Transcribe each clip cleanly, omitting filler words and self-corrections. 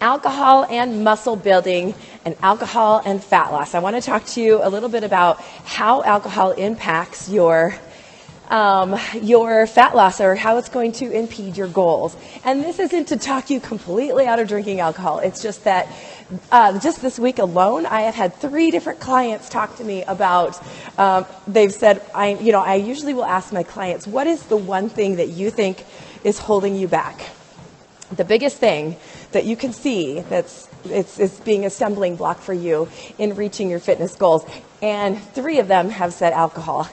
alcohol and muscle building, and alcohol and fat loss. I want to talk to you a little bit about how alcohol impacts your fat loss, or how it's going to impede your goals. And this isn't to talk you completely out of drinking alcohol. It's just that just this week alone, I have had 3 different clients talk to me about, they've said, I usually will ask my clients, what is the one thing that you think is holding you back? The biggest thing that you can see it's being a stumbling block for you in reaching your fitness goals. And 3 of them have said alcohol.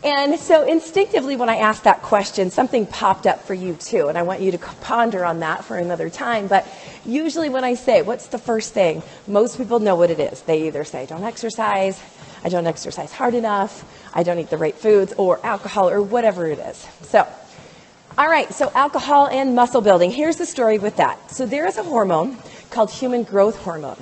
And so instinctively, when I asked that question, something popped up for you too. And I want you to ponder on that for another time. But usually when I say, what's the first thing? Most people know what it is. They either say, don't exercise, I don't exercise hard enough, I don't eat the right foods, or alcohol, or whatever it is. So, all right, so alcohol and muscle building. Here's the story with that. So there is a hormone called human growth hormone.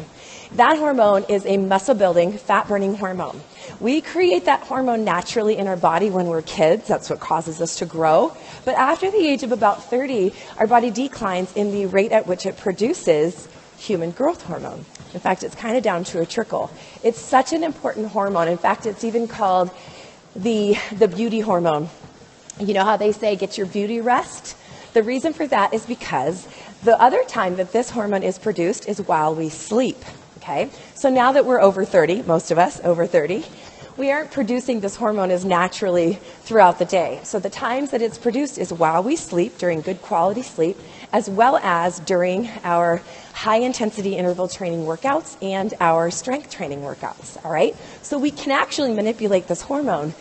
That hormone is a muscle-building, fat-burning hormone. We create that hormone naturally in our body when we're kids. That's what causes us to grow. But after the age of about 30, our body declines in the rate at which it produces human growth hormone. In fact, it's kind of down to a trickle. It's such an important hormone. In fact, it's even called the beauty hormone. You know how they say, get your beauty rest? The reason for that is because the other time that this hormone is produced is while we sleep. Okay, so now that we're over 30, most of us over 30, we aren't producing this hormone as naturally throughout the day. So the times that it's produced is while we sleep, during good quality sleep, as well as during our high intensity interval training workouts and our strength training workouts. All right, so we can actually manipulate this hormone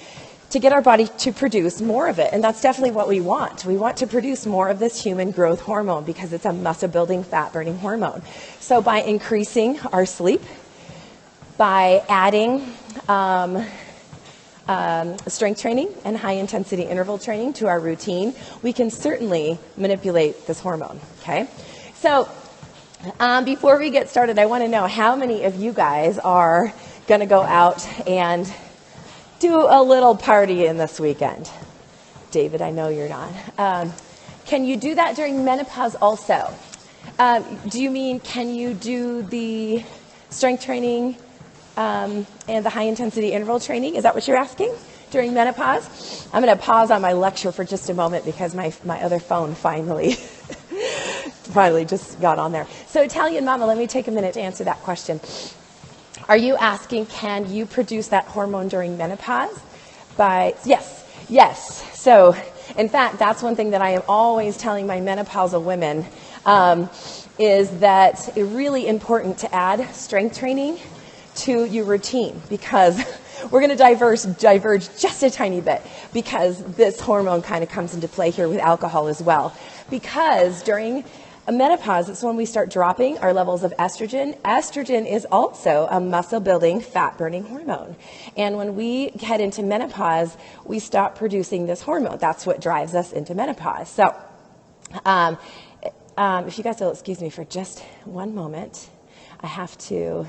to get our body to produce more of it. And that's definitely what we want. We want to produce more of this human growth hormone because it's a muscle-building, fat-burning hormone. So by increasing our sleep, by adding strength training and high-intensity interval training to our routine, we can certainly manipulate this hormone, okay? So before we get started, I want to know how many of you guys are going to go out and do a little party in this weekend. David, I know you're not. Can you do that during menopause also? Do you mean, can you do the strength training and the high intensity interval training? Is that what you're asking? During menopause? I'm going to pause on my lecture for just a moment because my other phone finally just got on there. So Italian Mama, let me take a minute to answer that question. Are you asking, can you produce that hormone during menopause? Yes. So, in fact, that's one thing that I am always telling my menopausal women, is that it's really important to add strength training to your routine, because we're going to diverge just a tiny bit, because this hormone kind of comes into play here with alcohol as well. Because during menopause, it's when we start dropping our levels of estrogen. Estrogen is also a muscle-building, fat-burning hormone. And when we head into menopause, we stop producing this hormone. That's what drives us into menopause. So if you guys will excuse me for just one moment, I have to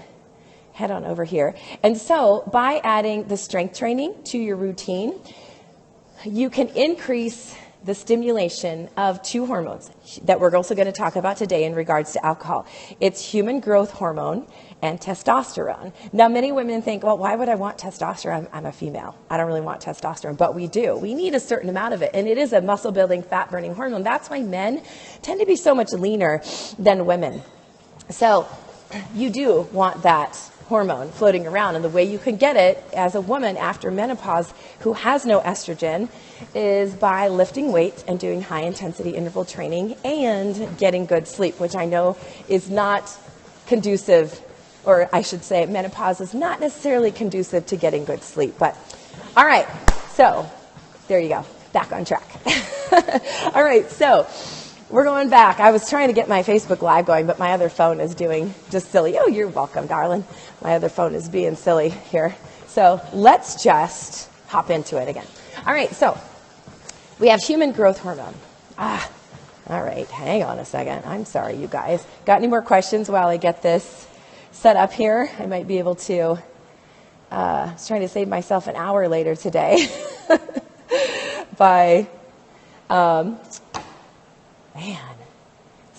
head on over here. And so by adding the strength training to your routine, you can increase the stimulation of 2 hormones that we're also going to talk about today in regards to alcohol. It's human growth hormone and testosterone. Now, many women think, well, why would I want testosterone? I'm a female. I don't really want testosterone, but we do. We need a certain amount of it, and it is a muscle-building, fat-burning hormone. That's why men tend to be so much leaner than women. So you do want that hormone floating around, and the way you can get it as a woman after menopause who has no estrogen is by lifting weights and doing high intensity interval training and getting good sleep, which I know is not conducive, or I should say menopause is not necessarily conducive to getting good sleep. But all right, so there you go, back on track. All right, so we're going back. I was trying to get my Facebook Live going, but my other phone is doing just silly. Oh, you're welcome, darling. My other phone is being silly here. So let's just hop into it again. All right, so we have human growth hormone. All right, hang on a second. I'm sorry, you guys. Got any more questions while I get this set up here? I might be able to. I was trying to save myself an hour later today by,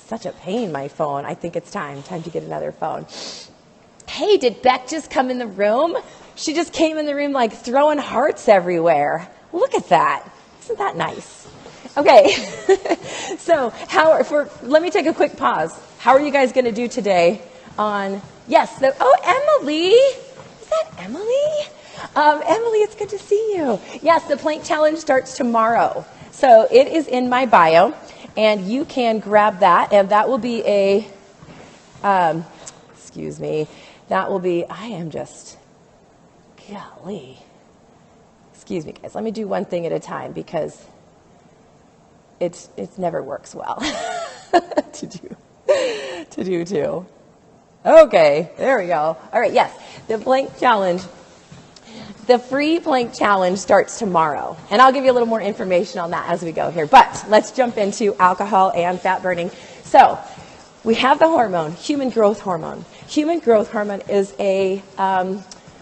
such a pain, my phone. I think it's time to get another phone. Hey, did Beck just come in the room? She just came in the room like throwing hearts everywhere. Look at that. Isn't that nice? Okay, so let me take a quick pause. How are you guys going to do today on, Emily. Is that Emily? Emily, it's good to see you. Yes, the plank challenge starts tomorrow. So it is in my bio, and you can grab that, and that will be golly. Excuse me, guys. Let me do one thing at a time because it never works well to do two. Okay, there we go. All right, yes, the plank challenge. The free plank challenge starts tomorrow, and I'll give you a little more information on that as we go here. But let's jump into alcohol and fat burning. So we have the hormone, human growth hormone. Human growth hormone is a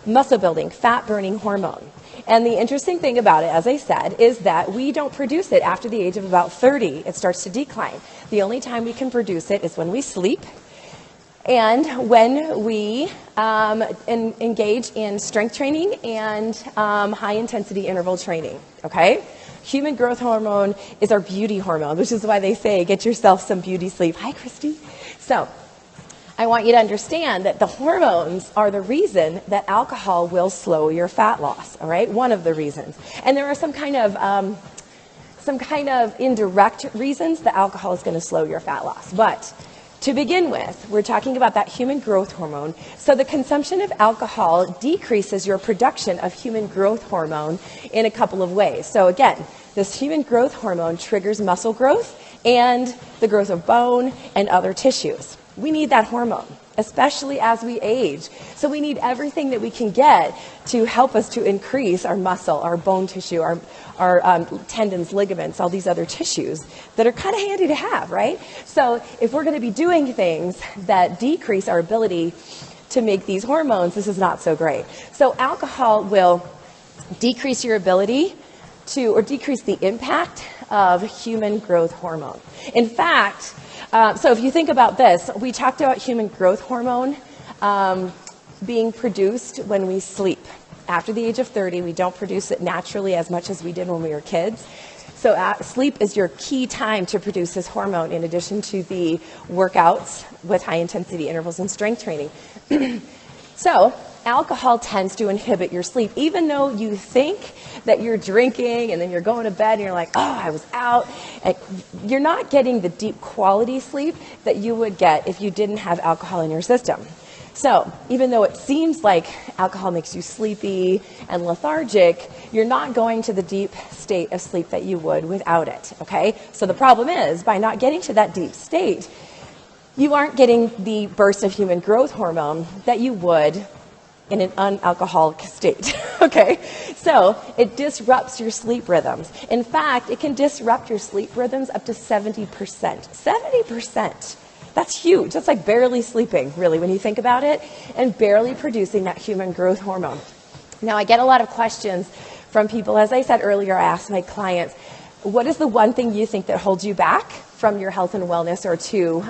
muscle-building, fat-burning hormone. And the interesting thing about it, as I said, is that we don't produce it after the age of about 30. It starts to decline. The only time we can produce it is when we sleep and when we engage in strength training and high-intensity interval training, okay? Human growth hormone is our beauty hormone, which is why they say get yourself some beauty sleep. Hi, Christy. So I want you to understand that the hormones are the reason that alcohol will slow your fat loss, all right? One of the reasons. And there are some kind of indirect reasons that alcohol is going to slow your fat loss. But to begin with, we're talking about that human growth hormone. So the consumption of alcohol decreases your production of human growth hormone in a couple of ways. So again, this human growth hormone triggers muscle growth and the growth of bone and other tissues. We need that hormone, especially as we age. So we need everything that we can get to help us to increase our muscle, our bone tissue, our tendons, ligaments, all these other tissues that are kind of handy to have, right? So if we're going to be doing things that decrease our ability to make these hormones, this is not so great. So alcohol will decrease your ability to, or decrease the impact of human growth hormone. In fact, so if you think about this, we talked about human growth hormone being produced when we sleep. After the age of 30, we don't produce it naturally as much as we did when we were kids. So sleep is your key time to produce this hormone in addition to the workouts with high-intensity intervals and strength training. So alcohol tends to inhibit your sleep, even though you think that you're drinking and then you're going to bed and you're like, oh, I was out. And you're not getting the deep quality sleep that you would get if you didn't have alcohol in your system. So even though it seems like alcohol makes you sleepy and lethargic, you're not going to the deep state of sleep that you would without it, okay? So the problem is, by not getting to that deep state, you aren't getting the burst of human growth hormone that you would in an unalcoholic state, okay? So it disrupts your sleep rhythms. In fact, it can disrupt your sleep rhythms up to 70%. 70%. That's huge. That's like barely sleeping, really, when you think about it, and barely producing that human growth hormone. Now, I get a lot of questions from people. As I said earlier, I ask my clients, what is the one thing you think that holds you back from your health and wellness or to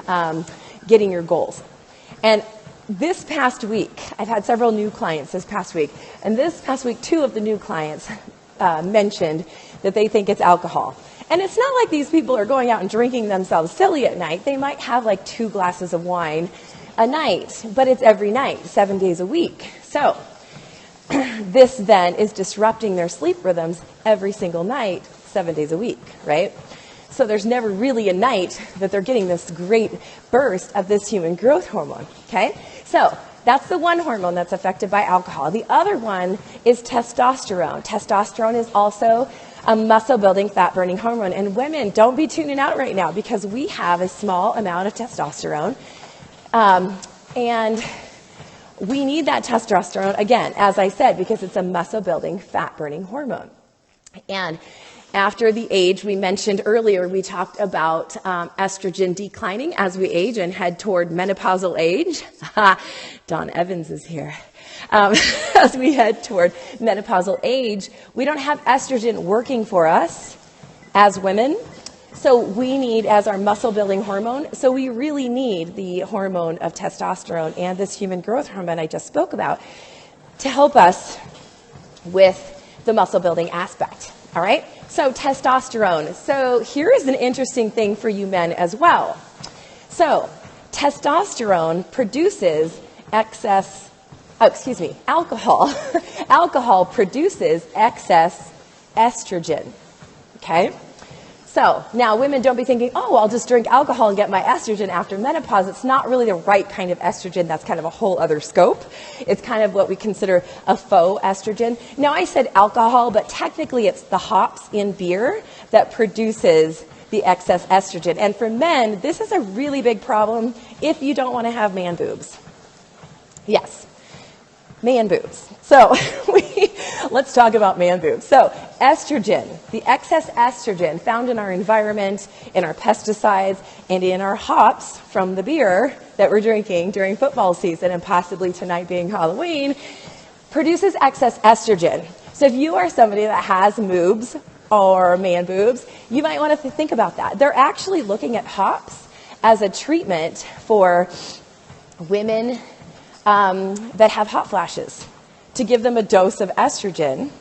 getting your goals? And this past week, I've had several new clients this past week, and this past week, 2 of the new clients mentioned that they think it's alcohol. And it's not like these people are going out and drinking themselves silly at night. They might have like 2 glasses of wine a night, but it's every night, 7 days a week. So this then is disrupting their sleep rhythms every single night, 7 days a week, right? So there's never really a night that they're getting this great burst of this human growth hormone, okay? So that's the one hormone that's affected by alcohol. The other one is testosterone. Testosterone is also a muscle-building, fat-burning hormone. And women, don't be tuning out right now because we have a small amount of testosterone. And we need that testosterone, again, as I said, because it's a muscle-building, fat-burning hormone. And after the age we mentioned earlier, we talked about estrogen declining as we age and head toward menopausal age. Dawn Evans is here. As we head toward menopausal age, we don't have estrogen working for us as women So we need, as our muscle building hormone, so we really need the hormone of testosterone and this human growth hormone I just spoke about to help us with the muscle building aspect. All right? So testosterone. So here is an interesting thing for you men as well. So testosterone produces alcohol. Alcohol produces excess estrogen. Okay? So now women, don't be thinking, oh, I'll just drink alcohol and get my estrogen after menopause. It's not really the right kind of estrogen. That's kind of a whole other scope. It's kind of what we consider a faux estrogen. Now, I said alcohol, but technically it's the hops in beer that produces the excess estrogen. And for men, this is a really big problem if you don't want to have man boobs. Yes, man boobs. So let's talk about man boobs. So estrogen, the excess estrogen found in our environment, in our pesticides, and in our hops from the beer that we're drinking during football season and possibly tonight being Halloween, produces excess estrogen. So if you are somebody that has moobs or man boobs, you might want to think about that. They're actually looking at hops as a treatment for women that have hot flashes, to give them a dose of estrogen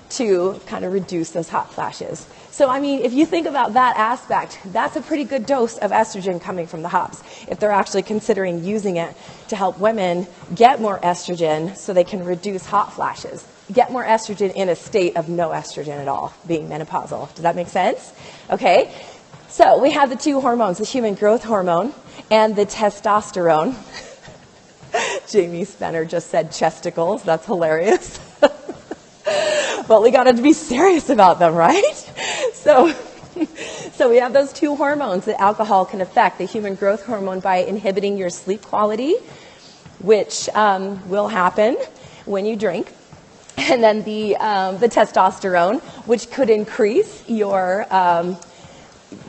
to kind of reduce those hot flashes. So, I mean, if you think about that aspect, that's a pretty good dose of estrogen coming from the hops, if they're actually considering using it to help women get more estrogen so they can reduce hot flashes, get more estrogen in a state of no estrogen at all, being menopausal. Does that make sense? Okay. So we have the two hormones, the human growth hormone and the testosterone. Jamie Spenner just said chesticles. That's hilarious. But we got to be serious about them, right? So we have those two hormones that alcohol can affect. The human growth hormone by inhibiting your sleep quality, which will happen when you drink. And then the testosterone, which could increase your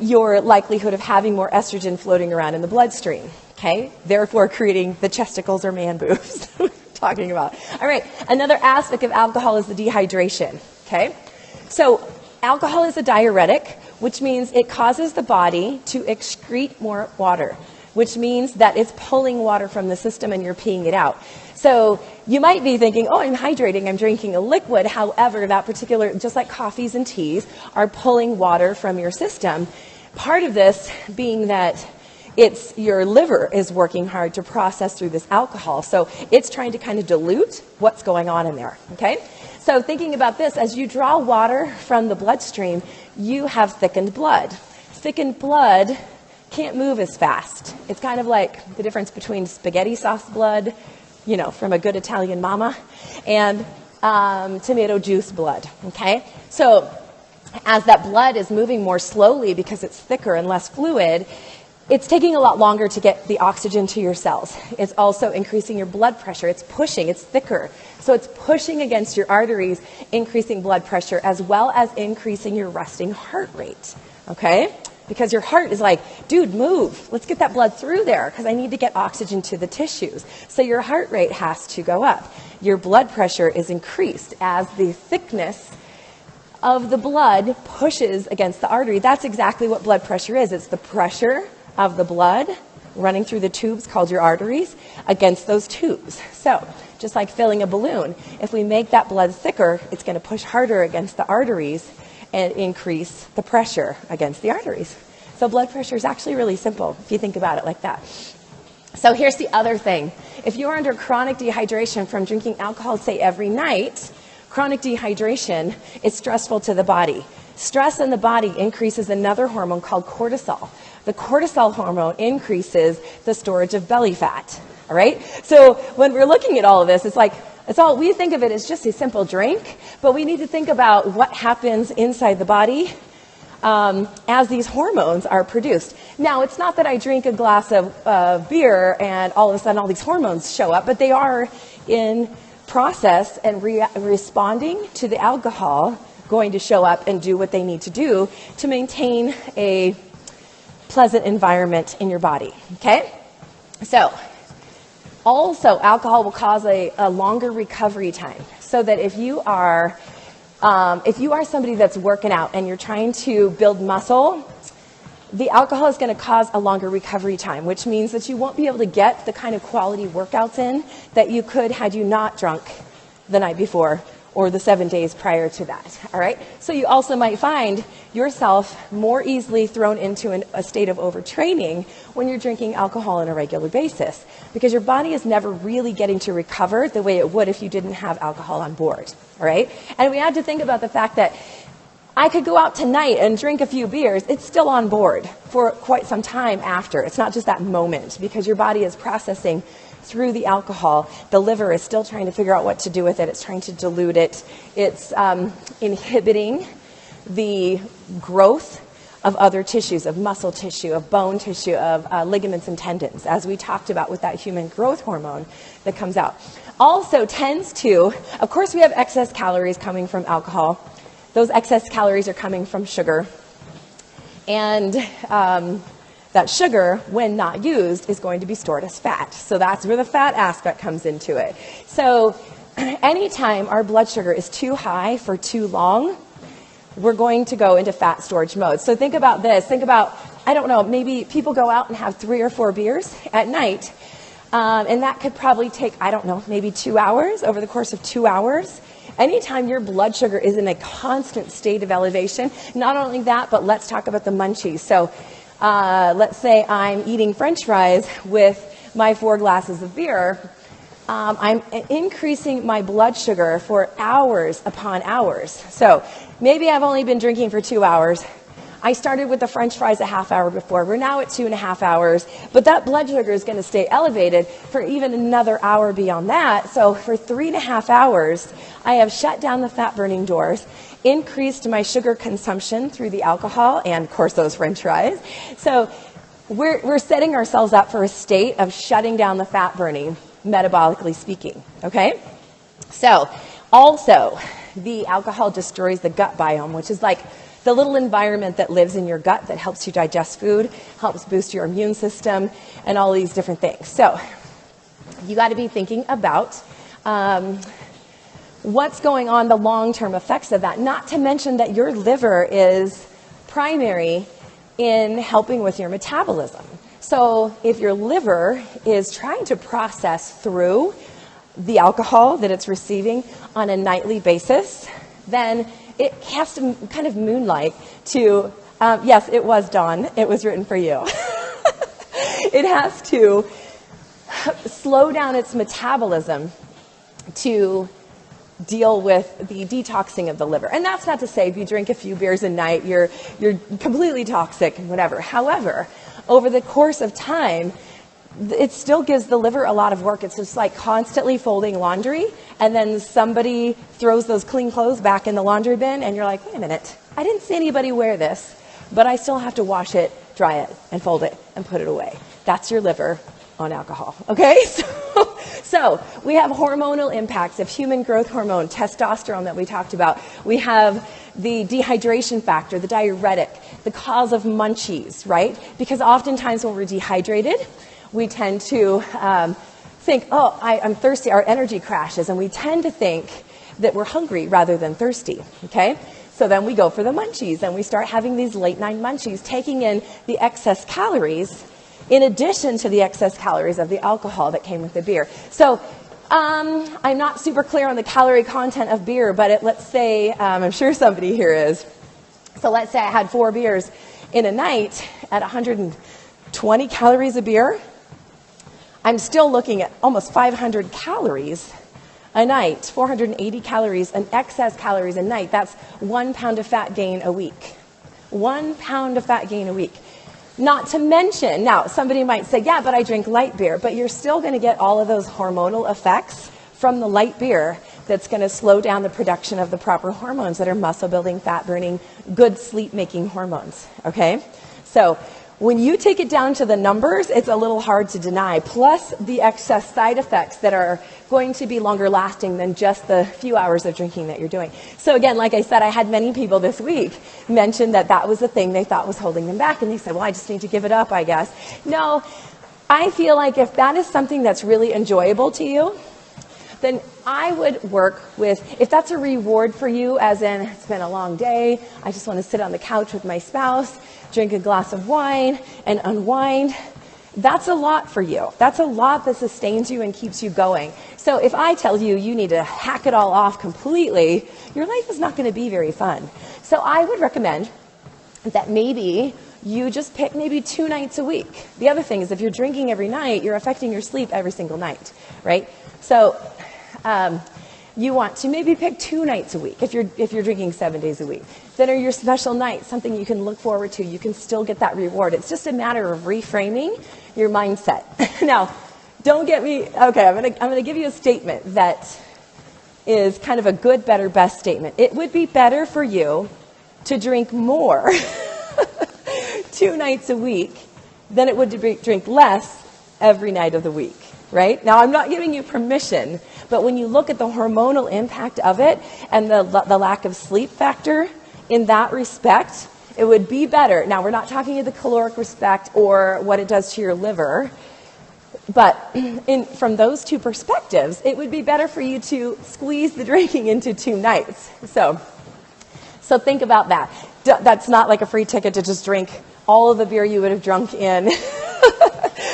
likelihood of having more estrogen floating around in the bloodstream. Okay, therefore creating the chesticles or man boobs we're talking about. All right, another aspect of alcohol is the dehydration. Okay, so alcohol is a diuretic, which means it causes the body to excrete more water, which means that it's pulling water from the system and you're peeing it out. So you might be thinking, oh, I'm hydrating, I'm drinking a liquid. However, that particular, just like coffees and teas, are pulling water from your system. Part of this being that it's your liver is working hard to process through this alcohol. So it's trying to kind of dilute what's going on in there, okay? So thinking about this, as you draw water from the bloodstream, you have thickened blood. Thickened blood can't move as fast. It's kind of like the difference between spaghetti sauce blood, you know, from a good Italian mama, and tomato juice blood, okay? So as that blood is moving more slowly because it's thicker and less fluid, it's taking a lot longer to get the oxygen to your cells. It's also increasing your blood pressure. It's pushing, it's thicker. So it's pushing against your arteries, increasing blood pressure, as well as increasing your resting heart rate, okay? Because your heart is like, dude, move. Let's get that blood through there because I need to get oxygen to the tissues. So your heart rate has to go up. Your blood pressure is increased as the thickness of the blood pushes against the artery. That's exactly what blood pressure is. It's the pressure of the blood running through the tubes called your arteries against those tubes. So just like filling a balloon, if we make that blood thicker, it's going to push harder against the arteries and increase the pressure against the arteries. So blood pressure is actually really simple if you think about it like that. So here's the other thing. If you're under chronic dehydration from drinking alcohol, say every night, chronic dehydration is stressful to the body. Stress in the body increases another hormone called cortisol. The cortisol hormone increases the storage of belly fat. All right? So when we're looking at all of this, we think of it as just a simple drink, but we need to think about what happens inside the body as these hormones are produced. Now, it's not that I drink a glass of beer and all of a sudden all these hormones show up, but they are in process and responding to the alcohol, going to show up and do what they need to do to maintain a pleasant environment in your body, okay? So, also, alcohol will cause a longer recovery time, so that if you are somebody that's working out and you're trying to build muscle the alcohol is going to cause a longer recovery time, which means that you won't be able to get the kind of quality workouts in that you could had you not drunk the night before or the 7 days prior to that, all right? So you also might find yourself more easily thrown into a state of overtraining when you're drinking alcohol on a regular basis, because your body is never really getting to recover the way it would if you didn't have alcohol on board, all right? And we had to think about the fact that I could go out tonight and drink a few beers. It's still on board for quite some time after. It's not just that moment, because your body is processing through the alcohol. The liver is still trying to figure out what to do with it. It's trying to dilute it. It's inhibiting the growth of other tissues, of muscle tissue, of bone tissue, of ligaments and tendons, as we talked about with that human growth hormone that comes out. Also tends to, of course, we have excess calories coming from alcohol. Those excess calories are coming from sugar. And that sugar, when not used, is going to be stored as fat. So that's where the fat aspect comes into it. So anytime our blood sugar is too high for too long, we're going to go into fat storage mode. So think about this. Think about, I don't know, maybe people go out and have 3 or 4 beers at night. And that could probably take, I don't know, maybe 2 hours, over the course of 2 hours. Anytime your blood sugar is in a constant state of elevation, not only that, but let's talk about the munchies. So let's say I'm eating French fries with my 4 glasses of beer. I'm increasing my blood sugar for hours upon hours. So maybe I've only been drinking for 2 hours. I started with the French fries a half hour before. We're now at 2.5 hours, but that blood sugar is going to stay elevated for even another hour beyond that. So for 3.5 hours, I have shut down the fat burning doors, increased my sugar consumption through the alcohol and, of course, those French fries. So we're setting ourselves up for a state of shutting down the fat burning, metabolically speaking, okay? So also, the alcohol destroys the gut biome, which is like the little environment that lives in your gut that helps you digest food, helps boost your immune system, and all these different things. So you got to be thinking about what's going on, the long-term effects of that, not to mention that your liver is primary in helping with your metabolism. So if your liver is trying to process through the alcohol that it's receiving on a nightly basis, then it has to kind of moonlight to, yes, it was Dawn. It was written for you. It has to slow down its metabolism to deal with the detoxing of the liver. And that's not to say if you drink a few beers a night, you're completely toxic and whatever. However, over the course of time, it still gives the liver a lot of work. It's just like constantly folding laundry, and then somebody throws those clean clothes back in the laundry bin, and you're like, wait a minute, I didn't see anybody wear this, but I still have to wash it, dry it, and fold it, and put it away. That's your liver on alcohol, okay? So we have hormonal impacts of human growth hormone, testosterone that we talked about. We have the dehydration factor, the diuretic, the cause of munchies, right? Because oftentimes when we're dehydrated, we tend to think, oh, I'm thirsty, our energy crashes, and we tend to think that we're hungry rather than thirsty, okay? So then we go for the munchies, and we start having these late-night munchies, taking in the excess calories in addition to the excess calories of the alcohol that came with the beer. So I'm not super clear on the calorie content of beer, but let's say, I'm sure somebody here is. So let's say I had 4 beers in a night at 120 calories a beer. I'm still looking at almost 500 calories a night, 480 calories, and excess calories a night. That's 1 pound of fat gain a week. 1 pound of fat gain a week. Not to mention, now somebody might say, yeah, but I drink light beer, but you're still going to get all of those hormonal effects from the light beer that's going to slow down the production of the proper hormones that are muscle building, fat burning, good sleep making hormones, okay? So when you take it down to the numbers, it's a little hard to deny, plus the excess side effects that are going to be longer lasting than just the few hours of drinking that you're doing. So again, like I said, I had many people this week mention that that was the thing they thought was holding them back, and they said, well, I just need to give it up, I guess. No, I feel like if that is something that's really enjoyable to you, then I would work with, if that's a reward for you, as in it's been a long day, I just want to sit on the couch with my spouse, drink a glass of wine, and unwind. That's a lot for you. That's a lot that sustains you and keeps you going. So if I tell you you need to hack it all off completely, your life is not going to be very fun. So I would recommend that maybe you just pick maybe 2 nights a week. The other thing is if you're drinking every night, you're affecting your sleep every single night, right? So you want to maybe pick 2 nights a week if you're drinking 7 days a week. Then are your special nights, something you can look forward to. You can still get that reward. It's just a matter of reframing your mindset. Now, don't get me, okay, I'm gonna give you a statement that is kind of a good, better, best statement. It would be better for you to drink more 2 nights a week than it would to drink less every night of the week, right? Now, I'm not giving you permission, but when you look at the hormonal impact of it and the lack of sleep factor in that respect, it would be better. Now, we're not talking in the caloric respect or what it does to your liver, but from those 2 perspectives, it would be better for you to squeeze the drinking into 2 nights. So think about that. That's not like a free ticket to just drink all of the beer you would have drunk in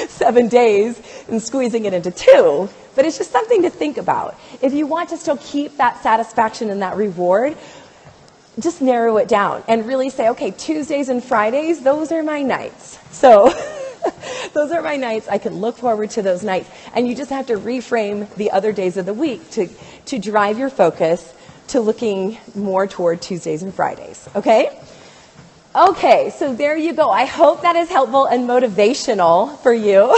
7 days and squeezing it into 2. But it's just something to think about. If you want to still keep that satisfaction and that reward, just narrow it down and really say, okay, Tuesdays and Fridays, those are my nights. So those are my nights. I can look forward to those nights. And you just have to reframe the other days of the week to drive your focus to looking more toward Tuesdays and Fridays, okay? Okay, so there you go. I hope that is helpful and motivational for you.